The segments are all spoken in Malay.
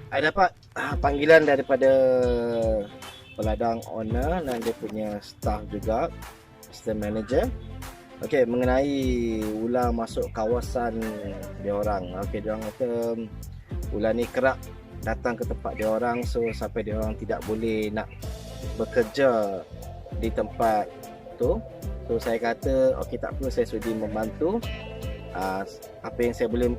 I dapat panggilan daripada peladang owner dan dia punya staff juga, assistant manager. Okey, mengenai ular masuk kawasan dia orang. Okey, dia orang kata ular ni kerap datang ke tempat dia orang, so sampai dia orang tidak boleh nak bekerja di tempat tu. So saya kata okey, tak apa, saya sudi membantu. Apa yang saya boleh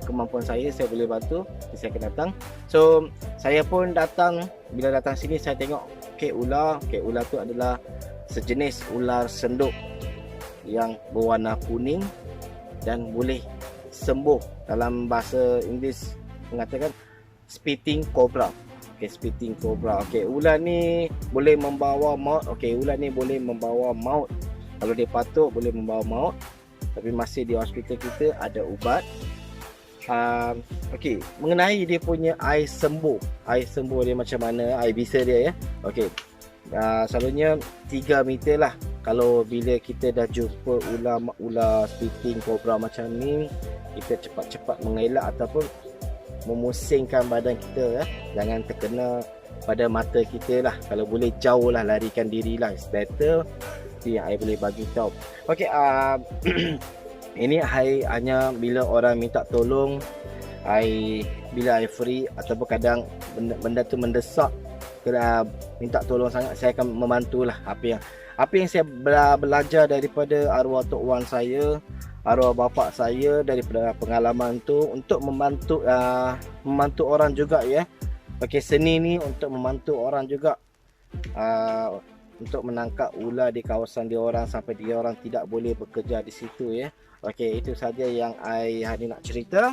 kemampuan saya boleh bantu, saya akan datang. So saya pun datang, bila datang sini saya tengok ular tu adalah sejenis ular senduk yang berwarna kuning dan boleh sembuh. Dalam bahasa Inggeris mengatakan spitting cobra. Spitting cobra. Ular ni boleh membawa maut. Ular ni boleh membawa maut. Kalau dia patuk boleh membawa maut. Tapi masih di hospital kita ada ubat. Mengenai dia punya air sembuh dia macam mana, air bisa dia ya. Selalunya 3 meter lah. Kalau bila kita dah jumpa ular spitting cobra macam ni, kita cepat-cepat mengelak ataupun memusingkan badan kita ya. Jangan terkena pada mata kita lah. Kalau boleh jauh lah, larikan diri lah, it's better. Itu yang I boleh bagi tahu. Ini I hanya bila orang minta tolong, bila I free ataupun kadang benda tu mendesak, kena minta tolong sangat, saya akan membantulah. Apa yang saya belajar daripada arwah Tok Wan saya, arwah bapa saya, daripada pengalaman tu untuk membantu orang juga ya. Seni ni untuk membantu orang juga, untuk menangkap ular di kawasan dia orang sampai dia orang tidak boleh bekerja di situ ya. Itu saja yang I hari nak cerita.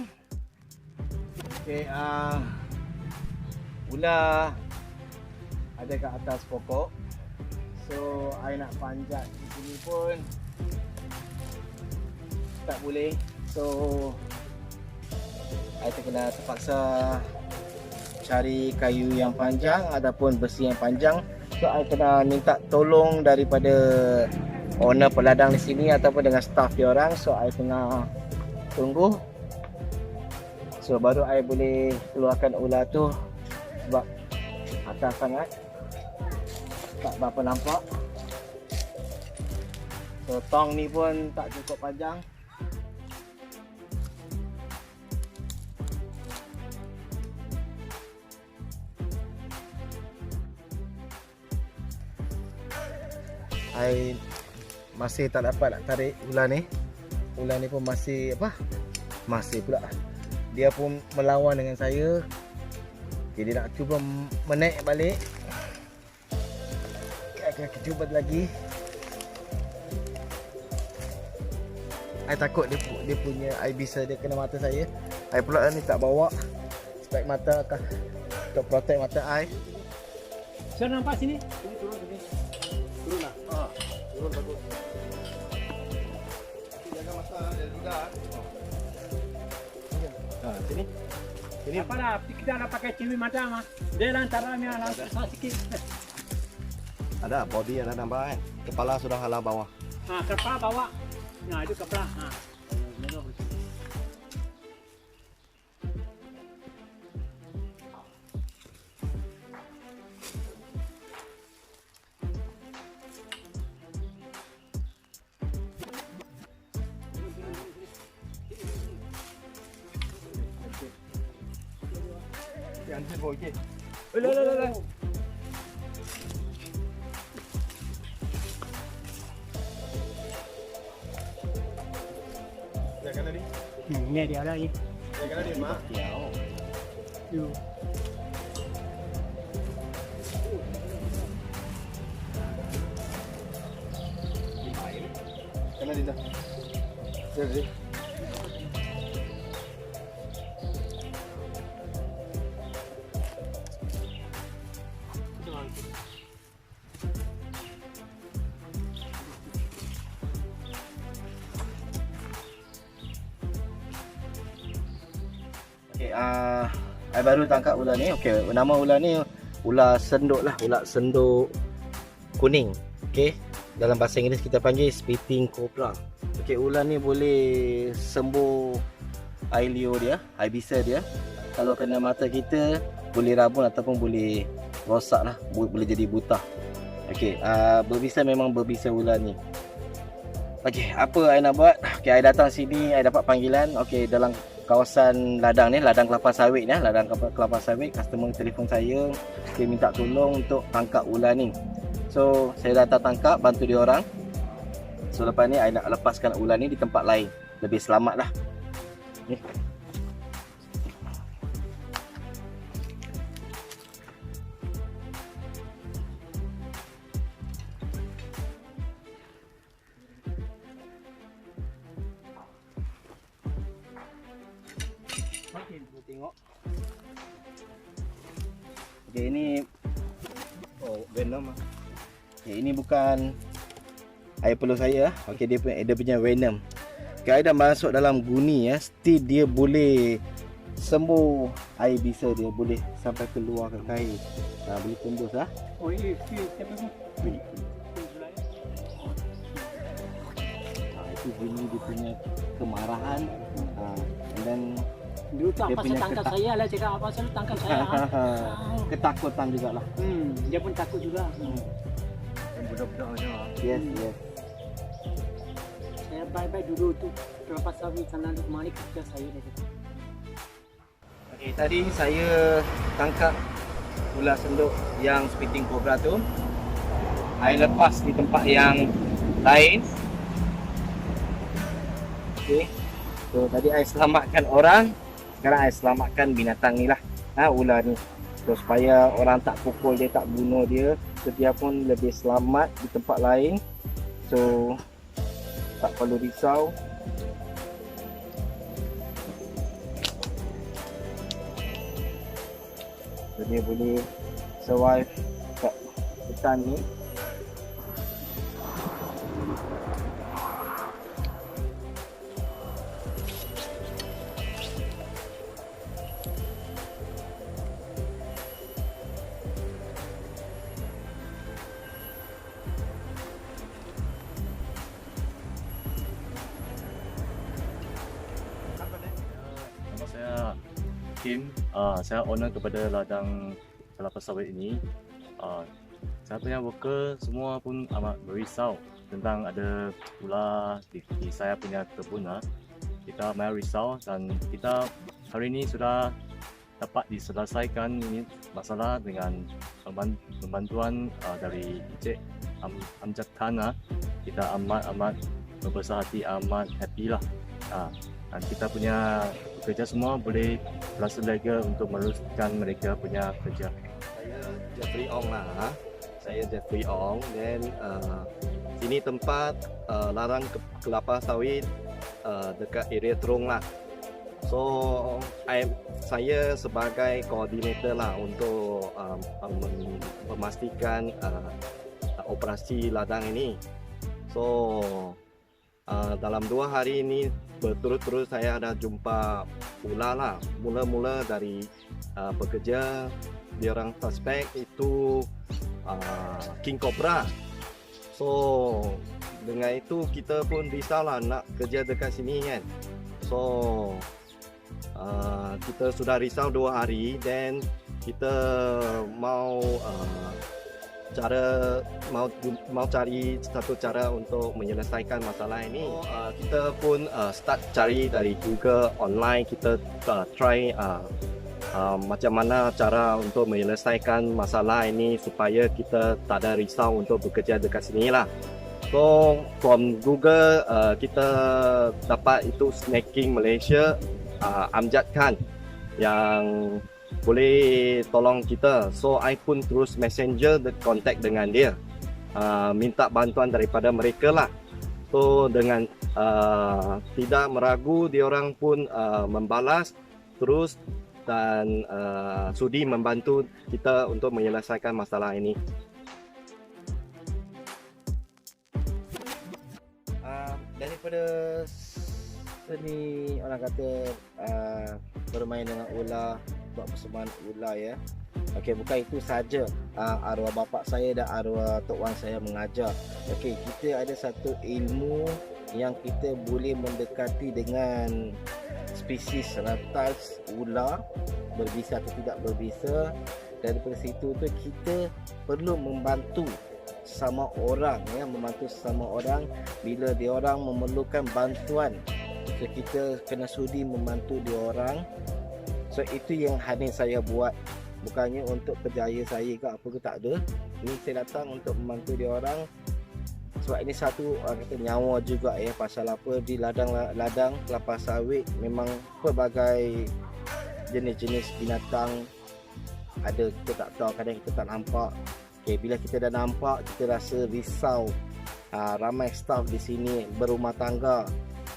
Ular ada kat atas pokok. So I nak panjat di sini pun tak boleh. So I terpaksa cari kayu yang panjang ataupun besi yang panjang. So I kena minta tolong daripada owner peladang di sini ataupun dengan staff dia orang. So I kena tunggu. So baru I boleh keluarkan ular tu sebab atas sangat, tak berapa nampak. So tong ni pun tak cukup panjang. I masih tak dapat nak tarik ular ni. Ular ni pun masih pula dia pun melawan dengan saya. Jadi nak cuba menaik balik. Kita cuba lagi. I takut dia punya air bisa dia kena mata saya. I pula ni tak bawa spek mata untuk protect mata I. Saya nampak sini. Turun lah. Turun bagus. Jangan masak dia juga. Sini. Sini. Apa lah, kita nak pakai ciwi mata mah. Dia lantarannya langsung sikit. Ada body ada nambah kan. Kepala sudah halang bawah. Kepala bawa. Nah, itu kepala. Anjir boy ke. Lah. Dia kena ni. Ni dia lagi. Dia kena ni mak. Tu. Kena dia dah. Jadi. I baru tangkap ular ni. Nama ular ni ular senduk lah, ular senduk kuning. Dalam bahasa Inggeris kita panggil spitting cobra. Ular ni boleh sembuh air liur dia, air bisa dia. kalau kena mata kita boleh rabun ataupun boleh rosak lah, boleh jadi buta. Okey, berbisa memang berbisa ular ni. Okey, apa I nak buat? Okey, I datang sini, I dapat panggilan. Okey, dalam kawasan ladang ni, ladang kelapa sawit ni, ladang kelapa sawit, customer telefon saya, dia minta tolong untuk tangkap ular ni. So, saya datang tangkap, bantu dia orang. So, lepas ni I nak lepaskan ular ni di tempat lain, lebih selamat lah. Ni. Tengok. Okey, ini venom. Okey, ini bukan air peluh saya. Okey, dia punya venom. Okey, I dah masuk dalam guni ya. Still dia boleh sembuh air bisa, dia boleh sampai keluar ke air. Boleh tembus lah. Oh, ini tembus. Itu guni dia punya kemarahan. And then Dulu tu dia apa punya tangkap saya lah, cakap apa selalu tangkap saya. ketakutan jugalah. Dia pun takut juga. Budak-budaknya. Yes. Saya baik-baik dulu tu kelapa sawit sana duk mari kerja saya dah cakap. Okey, tadi saya tangkap ular senduk yang spitting cobra tu. I lepas di tempat yang lain. Okey. So tadi I selamatkan orang. Sekarang I selamatkan binatang ni lah. Ular ni. So supaya orang tak pukul dia, tak bunuh dia. So dia pun lebih selamat di tempat lain. So tak perlu risau. So dia boleh survive kat hutan ni. Nama saya Kim, saya owner kepada ladang kelapa sawit ini. Saya punya worker semua pun amat berisau tentang ada ular di saya punya kebun. Kita amat risau dan kita hari ini sudah dapat diselesaikan ini masalah dengan pembantuan dari Encik Amjad Khan. Kita amat berbesar hati, amat happy lah. Dan kita punya pekerja semua boleh berasa lega untuk meneruskan mereka punya kerja. Saya Jeffrey Ong lah. Saya Jeffrey Ong. Dan sini tempat ladang kelapa sawit dekat area Terong lah. So saya sebagai koordinator lah untuk memastikan operasi ladang ini. So dalam 2 hari ini berturut-turut saya ada jumpa ular lah. Mula-mula dari pekerja, dia orang suspek itu king cobra. So dengan itu kita pun risau lah nak kerja dekat sini kan. So kita sudah risau 2 hari dan kita mau cari satu cara untuk menyelesaikan masalah ini. Kita pun start cari dari Google online. Kita try macam mana cara untuk menyelesaikan masalah ini supaya kita tak ada risau untuk bekerja dekat sini lah. So from Google kita dapat itu Snacking Malaysia, Amjad Khan yang boleh tolong kita. So I pun terus messenger contact dengan dia, minta bantuan daripada mereka lah. So dengan tidak meragu, dia orang pun membalas terus dan sudi membantu kita untuk menyelesaikan masalah ini. Daripada seni orang kata bermain dengan ular, buat persembahan ular ya. Okey, bukan itu saja. Arwah bapa saya dan arwah tok wan saya mengajar. Okey, kita ada satu ilmu yang kita boleh mendekati dengan spesies reptiles ular berbisa atau tidak berbisa. Daripada situ tu kita perlu membantu sesama orang, ya, membantu sesama orang bila dia orang memerlukan bantuan. So kita kena sudi membantu dia orang. So itu yang hari saya buat, bukannya untuk kerjaya saya ke apa ke, tak ada. Ini saya datang untuk membantu dia orang. Sebab ini satu kata nyawa juga, ya. Pasal apa, di ladang kelapa sawit memang pelbagai jenis-jenis binatang ada, kita tak tahu, kadang kita tak nampak. Okay, bila kita dah nampak, kita rasa risau. Ramai staf di sini berumah tangga.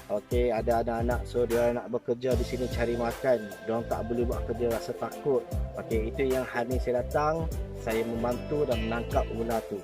Okey, ada anak-anak, so dia nak bekerja di sini cari makan. Diorang tak boleh buat kerja, rasa takut. Okey, itu yang hari ni saya datang, saya membantu dan menangkap ular tu.